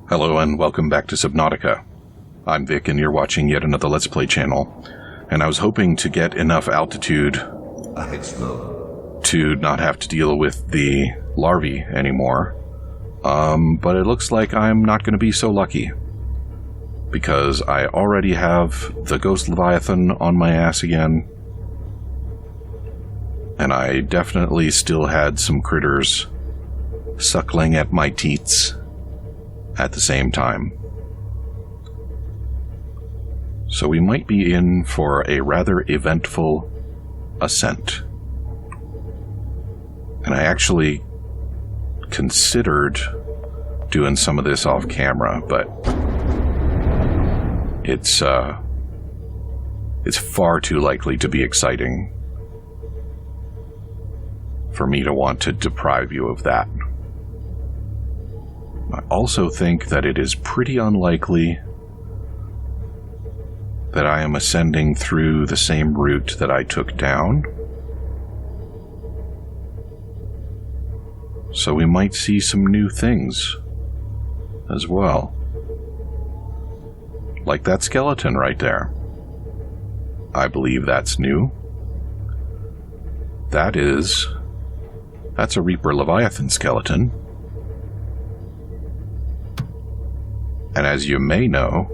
Hello and welcome back to Subnautica. I'm Vic and you're watching yet another Let's Play channel, and I was hoping to get enough altitude to not have to deal with the larvae anymore, but it looks like I'm not going to be so lucky, because I already have the Ghost Leviathan on my ass again, and I definitely still had some critters suckling at my teats at the same time. So we might be in for a rather eventful ascent. And I actually considered doing some of this off camera, but it's far too likely to be exciting for me to want to deprive you of that. I also think that it is pretty unlikely that I am ascending through the same route that I took down. So we might see some new things as well. Like that skeleton right there. I believe that's new. That's a Reaper Leviathan skeleton. And as you may know,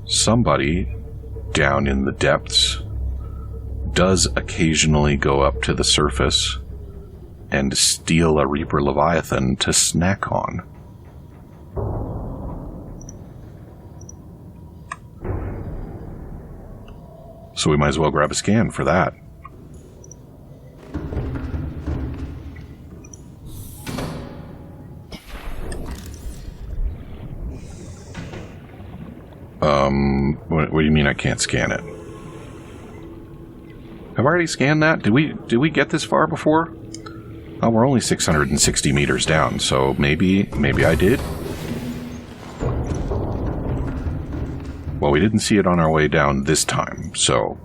somebody down in the depths does occasionally go up to the surface and steal a Reaper Leviathan to snack on. So we might as well grab a scan for that. What do you mean I can't scan it? Have I already scanned that? Did we get this far before? Oh, we're only 660 meters down, so maybe I did? Well, we didn't see it on our way down this time, so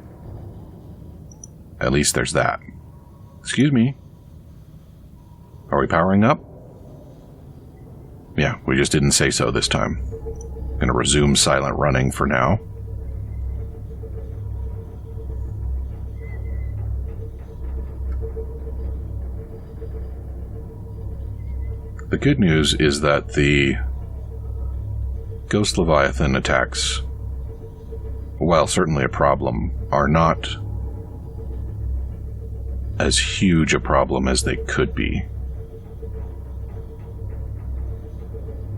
at least there's that. Excuse me. Are we powering up? Yeah, we just didn't say so this time. Gonna resume silent running for now. The good news is that the Ghost Leviathan attacks, while certainly a problem, are not as huge a problem as they could be.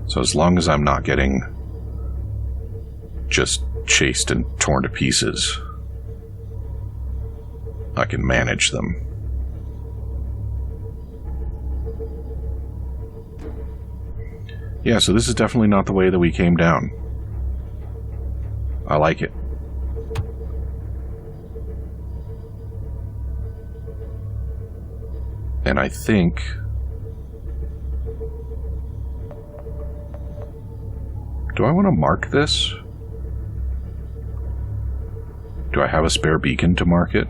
So as long as I'm not getting just chased and torn to pieces, I can manage them. Yeah, so this is definitely not the way that we came down. I like it. And I think do I want to mark this? Do I have a spare beacon to mark it?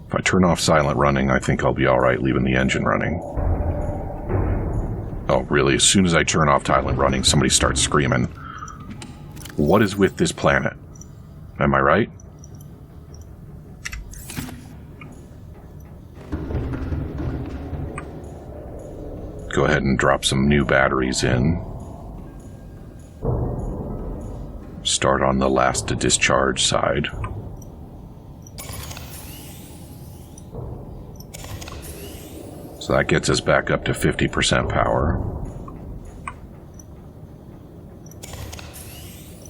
If I turn off silent running, I think I'll be alright leaving the engine running. Oh, really? As soon as I turn off silent running, somebody starts screaming. What is with this planet? Am I right? Go ahead and drop some new batteries in. Start on the last to discharge side. So that gets us back up to 50% power.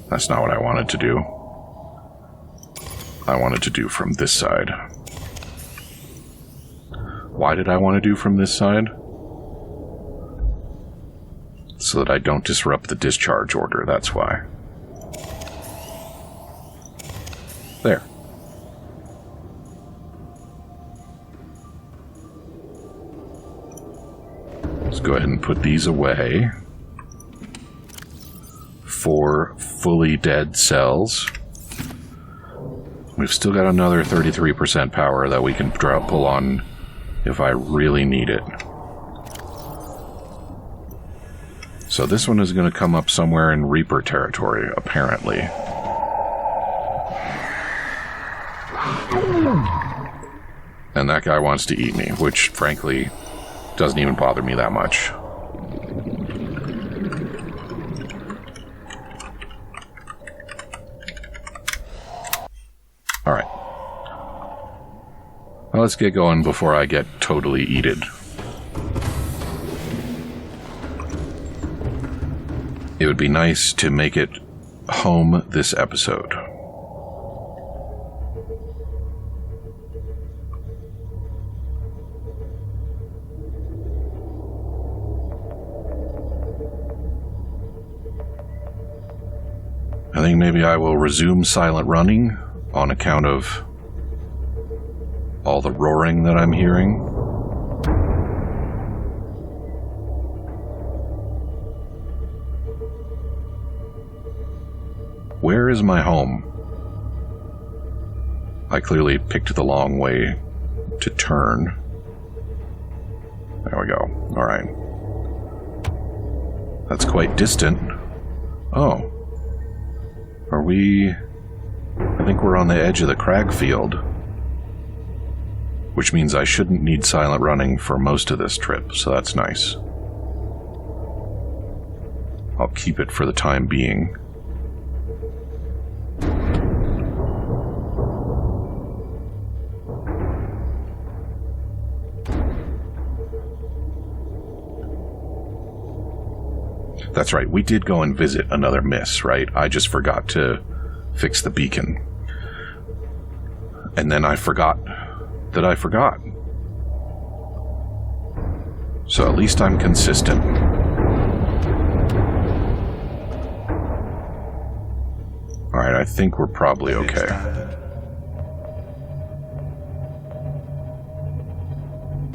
That's not what I wanted to do. I wanted to do from this side. Why did I want to do from this side? So that I don't disrupt the discharge order, that's why. There. Let's go ahead and put these away. 4 fully dead cells. We've still got another 33% power that we can pull on if I really need it. So this one is going to come up somewhere in Reaper territory, apparently. And that guy wants to eat me, which, frankly, doesn't even bother me that much. Alright. Well, let's get going before I get totally eated. It would be nice to make it home this episode. I think maybe I will resume silent running on account of all the roaring that I'm hearing. Where is my home? I clearly picked the long way to turn. There we go. Alright. That's quite distant. Oh. Are we... I think we're on the edge of the crag field. Which means I shouldn't need silent running for most of this trip, so that's nice. I'll keep it for the time being. That's right, we did go and visit another miss, right? I just forgot to fix the beacon. And then I forgot that I forgot. So at least I'm consistent. Alright, I think we're probably okay.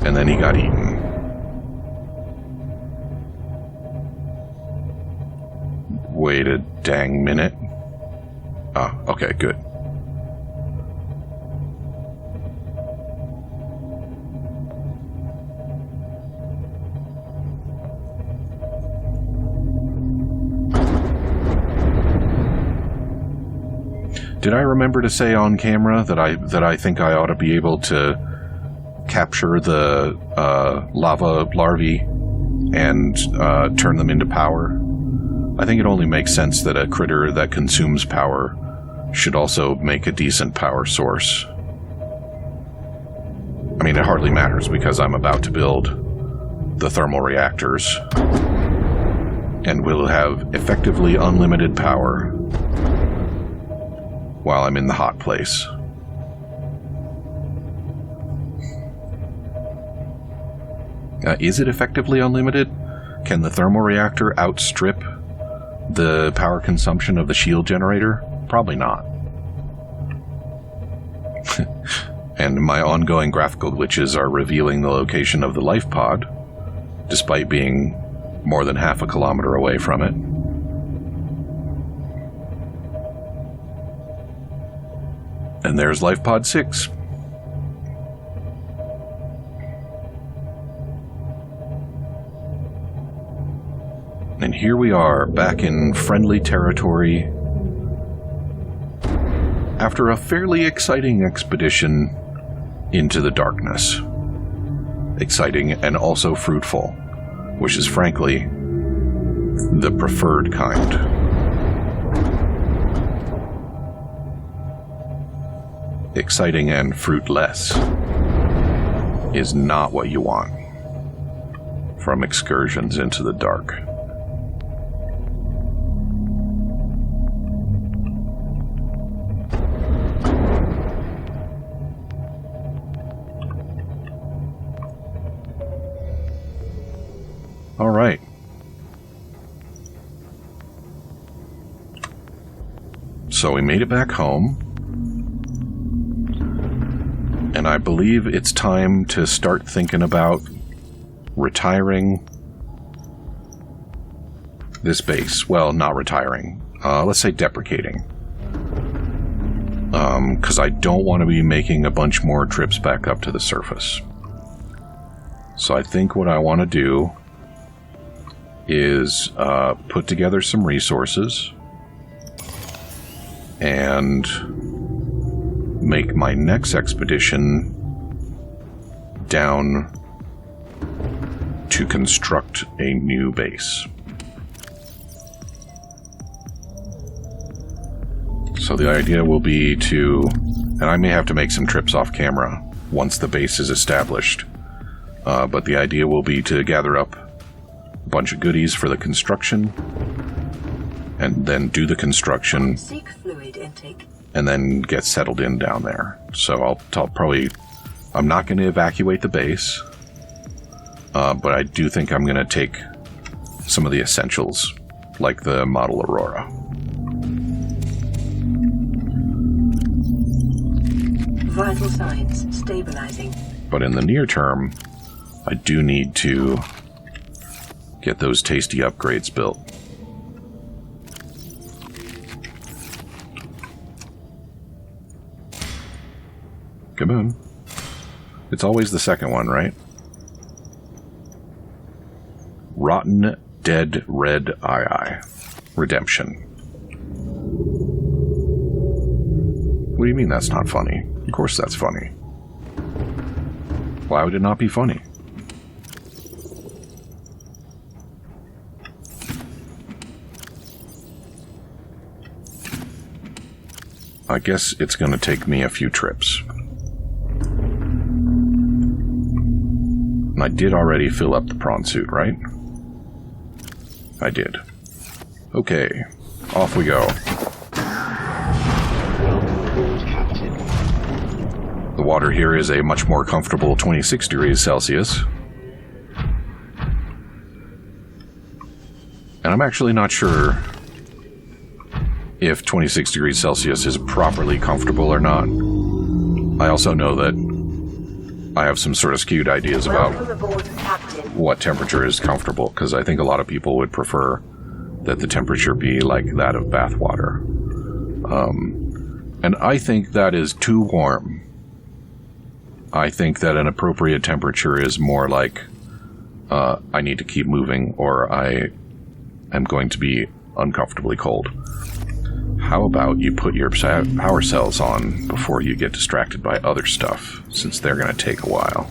And then he got eaten. Wait a dang minute. Oh, okay, good. Did I remember to say on camera that I think I ought to be able to capture the lava larvae and turn them into power? I think it only makes sense that a critter that consumes power should also make a decent power source. I mean, it hardly matters because I'm about to build the thermal reactors and will have effectively unlimited power while I'm in the hot place. Is it effectively unlimited? Can the thermal reactor outstrip the power consumption of the shield generator? Probably not. And my ongoing graphical glitches are revealing the location of the life pod, despite being more than half a kilometer away from it. And there's life pod 6. And here we are, back in friendly territory, after a fairly exciting expedition into the darkness. Exciting and also fruitful, which is frankly the preferred kind. Exciting and fruitless is not what you want from excursions into the dark. All right. So we made it back home. And I believe it's time to start thinking about retiring this base. Well, not retiring. Let's say deprecating. Because I don't want to be making a bunch more trips back up to the surface. So I think what I want to do is put together some resources and make my next expedition down to construct a new base. So the idea will be to, and I may have to make some trips off camera once the base is established, but the idea will be to gather up a bunch of goodies for the construction, and then do the construction, Seek fluid intake. and then get settled in down there. So I'm not going to evacuate the base, but I do think I'm going to take some of the essentials, like the model Aurora. Vital signs stabilizing. But in the near term, I do need to get those tasty upgrades built. Come on. It's always the second one, right? Rotten Dead Red Eye. Redemption. What do you mean that's not funny? Of course that's funny. Why would it not be funny? I guess it's going to take me a few trips. And I did already fill up the prawn suit, right? I did. Okay, off we go. The water here is a much more comfortable 26 degrees Celsius. And I'm actually not sure if 26 degrees Celsius is properly comfortable or not. I also know that I have some sort of skewed ideas about what temperature is comfortable, because I think a lot of people would prefer that the temperature be like that of bath water. And I think that is too warm. I think that an appropriate temperature is more like I need to keep moving or I am going to be uncomfortably cold. How about you put your power cells on before you get distracted by other stuff, since they're going to take a while.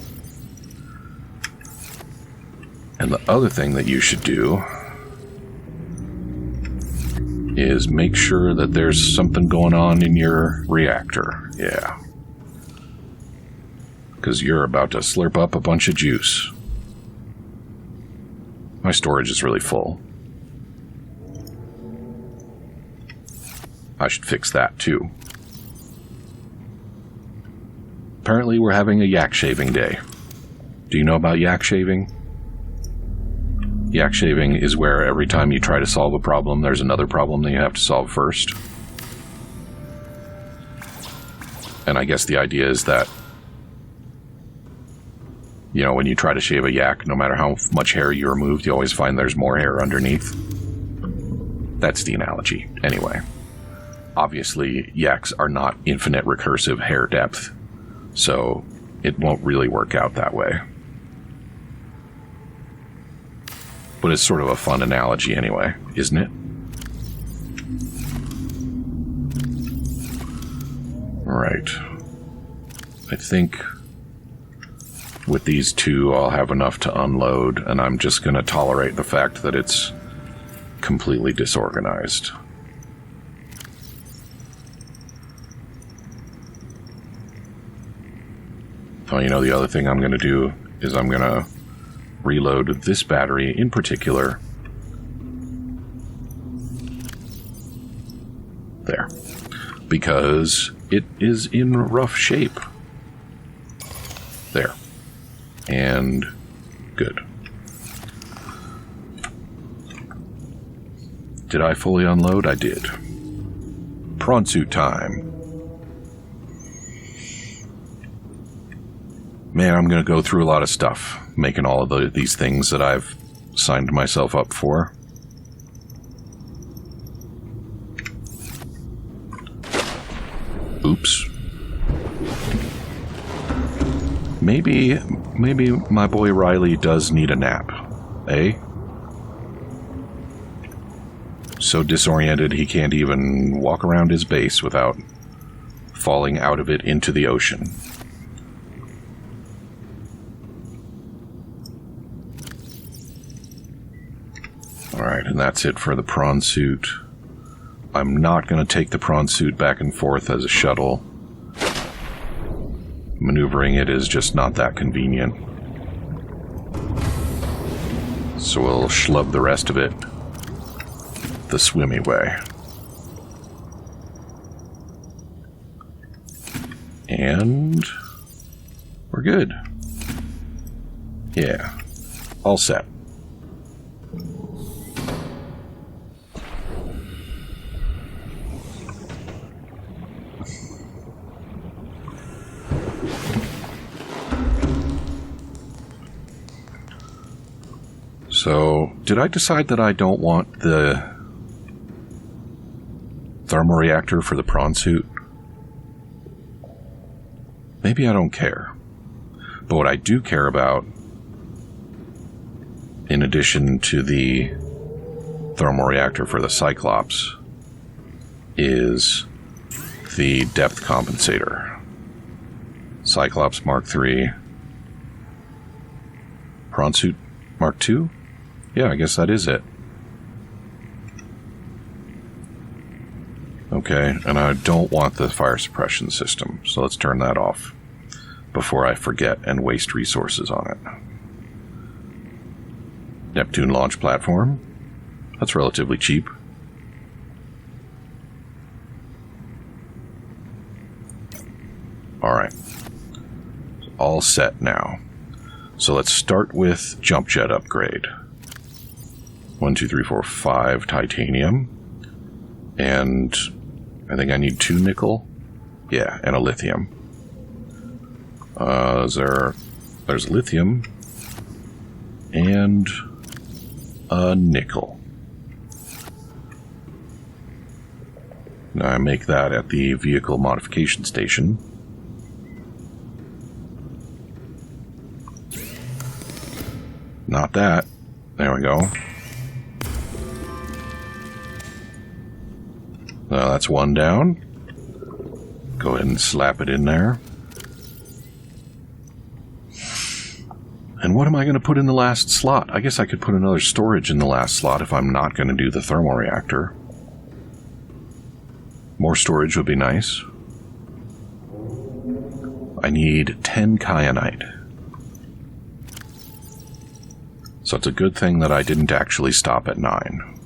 And the other thing that you should do is make sure that there's something going on in your reactor. Yeah. Because you're about to slurp up a bunch of juice. My storage is really full. I should fix that too. Apparently we're having a yak shaving day. Do you know about yak shaving? Yak shaving is where every time you try to solve a problem, there's another problem that you have to solve first. And I guess the idea is that, you know, when you try to shave a yak, no matter how much hair you removed, you always find there's more hair underneath. That's the analogy. Anyway. Obviously, yaks are not infinite recursive hair depth, so it won't really work out that way. But it's sort of a fun analogy anyway, isn't it? Alright. I think with these two I'll have enough to unload, and I'm just going to tolerate the fact that it's completely disorganized. Oh, you know, the other thing I'm going to do is I'm going to reload this battery in particular. There. Because it is in rough shape. There. And good. Did I fully unload? I did. Prawn suit time. Man, I'm going to go through a lot of stuff, making all of these things that I've signed myself up for. Oops. Maybe my boy Riley does need a nap, eh? So disoriented he can't even walk around his base without falling out of it into the ocean. Alright, and that's it for the prawn suit. I'm not going to take the prawn suit back and forth as a shuttle. Maneuvering it is just not that convenient. So we'll schlub the rest of it the swimmy way. And we're good. Yeah, all set. So, did I decide that I don't want the thermoreactor for the prawn suit? Maybe I don't care. But what I do care about, in addition to the thermoreactor for the Cyclops, is the depth compensator. Cyclops Mark III. Prawn suit Mark II? Yeah, I guess that is it. Okay, and I don't want the fire suppression system, so let's turn that off before I forget and waste resources on it. Neptune launch platform. That's relatively cheap. Alright. All set now. So let's start with jump jet upgrade. 1, 2, 3, 4, 5 titanium. And I think I need 2 nickel. Yeah, and a lithium. There's lithium and a nickel. Now I make that at the vehicle modification station. Not that. There we go. That's one down. Go ahead and slap it in there. And what am I going to put in the last slot? I guess I could put another storage in the last slot if I'm not going to do the thermoreactor. More storage would be nice. I need 10 kyanite. So it's a good thing that I didn't actually stop at 9.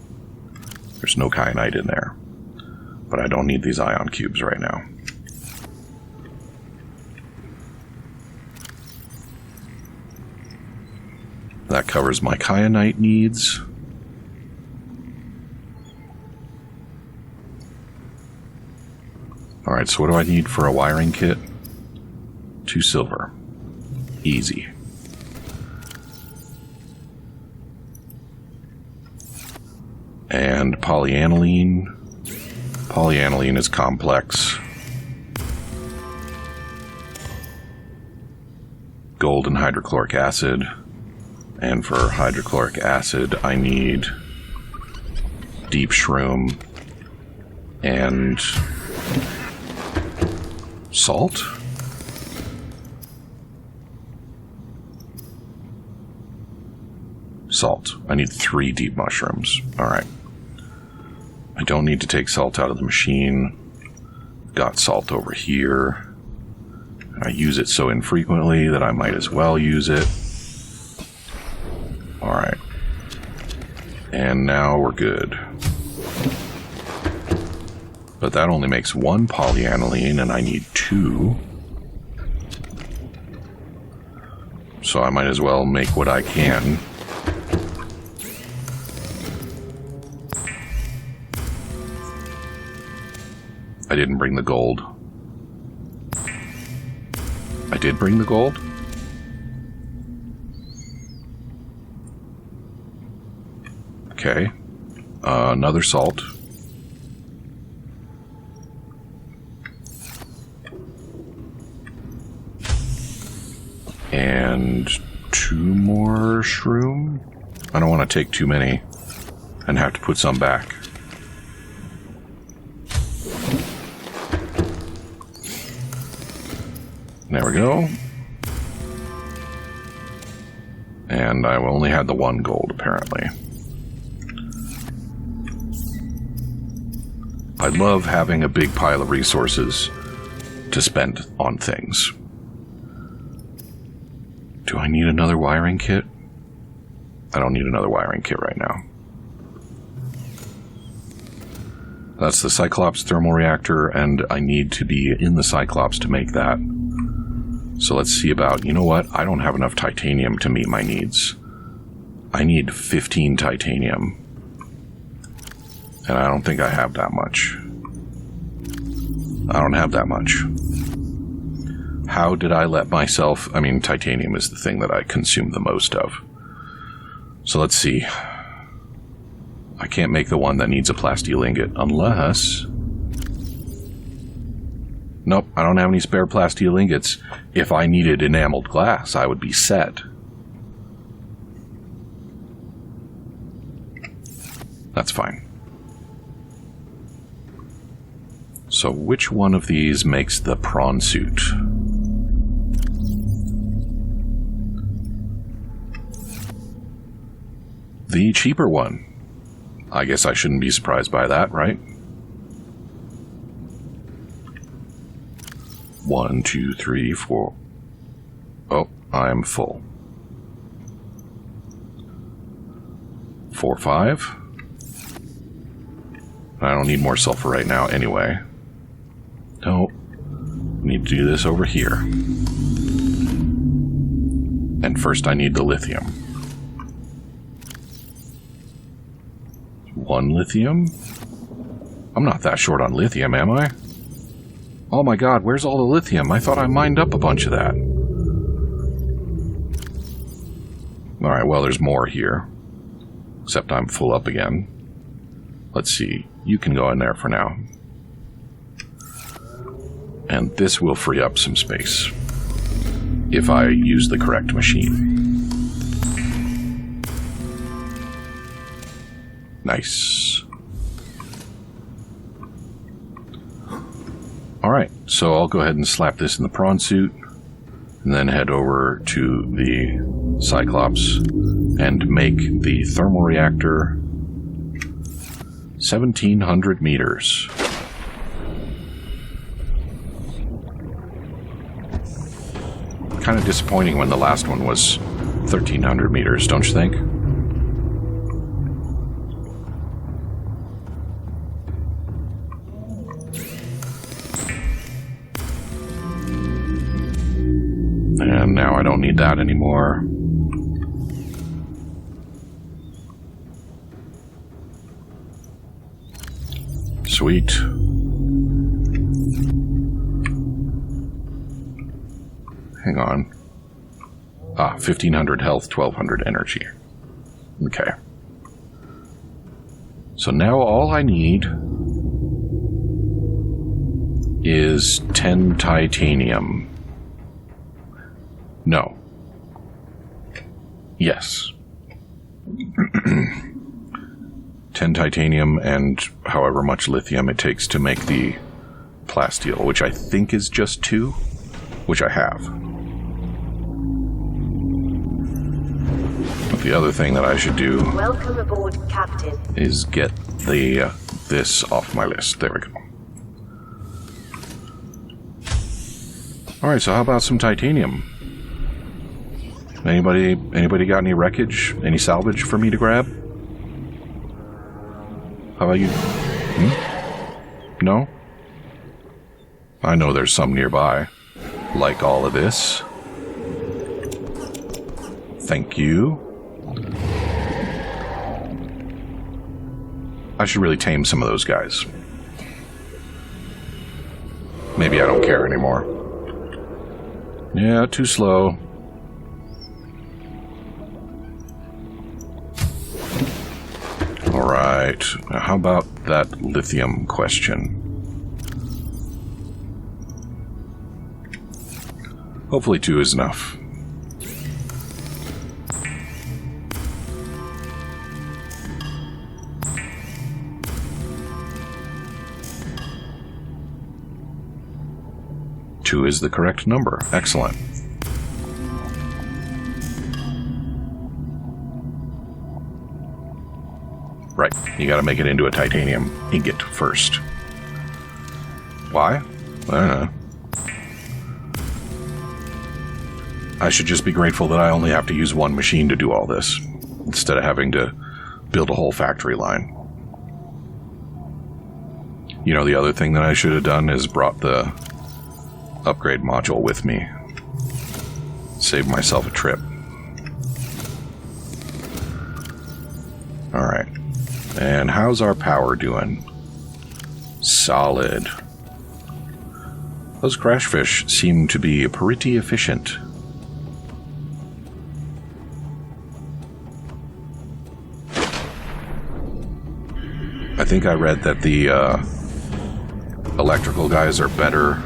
There's no kyanite in there. But I don't need these ion cubes right now. That covers my kyanite needs. Alright, so what do I need for a wiring kit? 2 silver. Easy. And polyaniline. Polyaniline is complex. Gold and hydrochloric acid. And for hydrochloric acid, I need deep shroom and salt. Salt. I need 3 deep mushrooms. Alright. I don't need to take salt out of the machine. Got salt over here. I use it so infrequently that I might as well use it. Alright. And now we're good. But that only makes 1 polyaniline, and I need 2. So I might as well make what I can. I didn't bring the gold. I did bring the gold? Okay. Another salt. And 2 more shroom? I don't want to take too many and have to put some back. There we go. And I only had the 1 gold, apparently. I love having a big pile of resources to spend on things. Do I need another wiring kit? I don't need another wiring kit right now. That's the Cyclops thermal reactor, and I need to be in the Cyclops to make that. So let's see about, you know what? I don't have enough titanium to meet my needs. I need 15 titanium. And I don't think I have that much. I don't have that much. How did I let myself... I mean, titanium is the thing that I consume the most of. So let's see. I can't make the one that needs a plasteel ingot unless... Nope, I don't have any spare plasteel ingots. If I needed enameled glass, I would be set. That's fine. So which one of these makes the prawn suit? The cheaper one. I guess I shouldn't be surprised by that, right? 1, 2, 3, 4. Oh, I'm full. 4, 5. I don't need more sulfur right now anyway. No. Need to do this over here. And first I need the lithium. 1 lithium? I'm not that short on lithium, am I? Oh my god, where's all the lithium? I thought I mined up a bunch of that. Alright, well, there's more here. Except I'm full up again. Let's see. You can go in there for now. And this will free up some space. If I use the correct machine. Nice. Alright, so I'll go ahead and slap this in the prawn suit, and then head over to the Cyclops and make the thermal reactor 1,700 meters. Kind of disappointing when the last one was 1,300 meters, don't you think? And now I don't need that anymore. Sweet. Hang on. 1,500 health, 1,200 energy. Okay. So now all I need is 10 titanium. No. Yes. 10 titanium and however much lithium it takes to make the plasteel, which I think is just 2, which I have. But the other thing that I should do Welcome aboard, Captain. is get the this off my list. There we go. Alright, so how about some titanium? Anybody got any wreckage? Any salvage for me to grab? How about you? No? I know there's some nearby. Like all of this. Thank you. I should really tame some of those guys. Maybe I don't care anymore. Yeah, too slow. Alright, now how about that lithium question? Hopefully 2 is enough. 2 is the correct number. Excellent. Right, you gotta make it into a titanium ingot first. Why? I don't know. I should just be grateful that I only have to use one machine to do all this, instead of having to build a whole factory line. You know, the other thing that I should have done is brought the upgrade module with me. Save myself a trip. Alright. And how's our power doing? Solid. Those crash fish seem to be pretty efficient. I think I read that the electrical guys are better,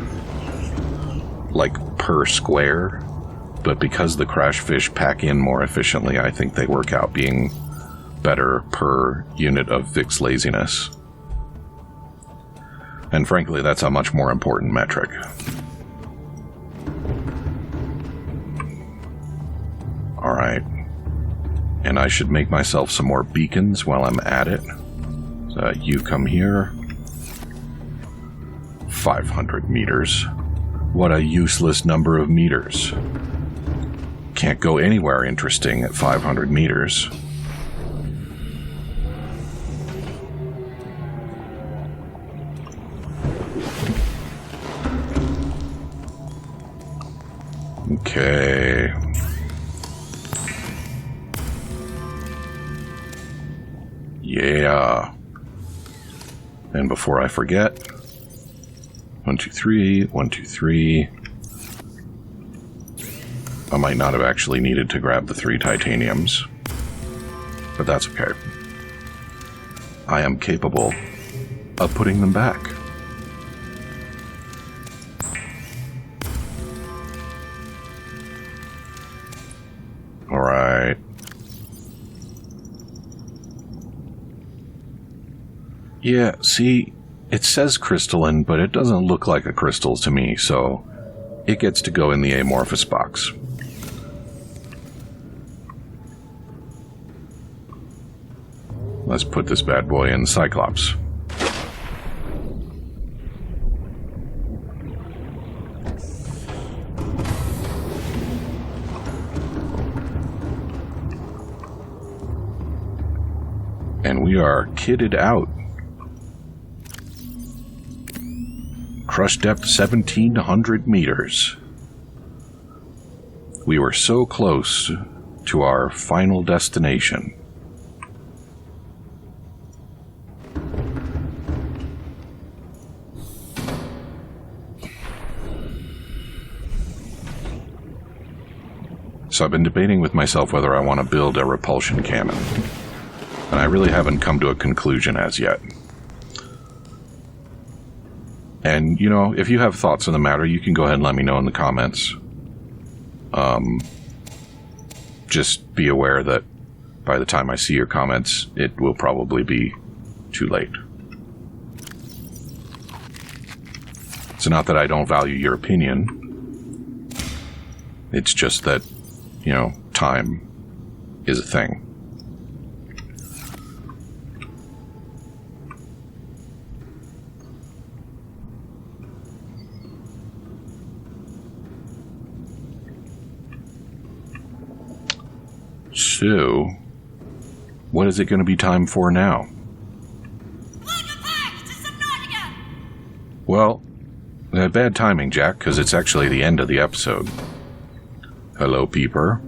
like, per square, but because the crash fish pack in more efficiently, I think they work out being better per unit of Vic's laziness. And frankly, that's a much more important metric. Alright. And I should make myself some more beacons while I'm at it. So you come here. 500 meters. What a useless number of meters. Can't go anywhere interesting at 500 meters. Okay. Yeah. And before I forget, 1, 2, 3, 1, 2, 3. I might not have actually needed to grab the 3 titaniums, but that's okay. I am capable of putting them back. Alright. Yeah, see, it says crystalline, but it doesn't look like a crystal to me, so it gets to go in the amorphous box. Let's put this bad boy in Cyclops. And we are kitted out. Crush depth 1,700 meters. We were so close to our final destination. So I've been debating with myself whether I want to build a repulsion cannon. And I really haven't come to a conclusion as yet. And, you know, if you have thoughts on the matter, you can go ahead and let me know in the comments. Just be aware that by the time I see your comments, it will probably be too late. It's not that I don't value your opinion. It's just that, you know, time is a thing. So, what is it going to be time for now? Welcome back to Subnautica! Well, bad timing, Jack, because it's actually the end of the episode. Hello, Peeper.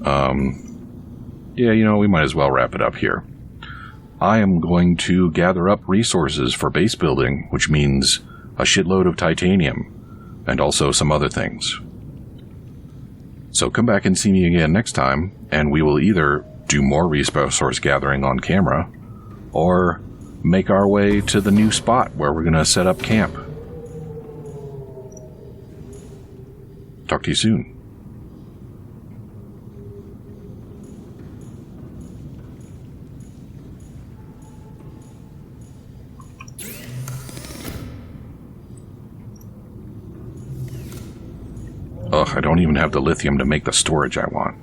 Yeah, you know, we might as well wrap it up here. I am going to gather up resources for base building, which means a shitload of titanium, and also some other things. So come back and see me again next time, and we will either do more resource gathering on camera, or make our way to the new spot where we're going to set up camp. Talk to you soon. Ugh, I don't even have the lithium to make the storage I want.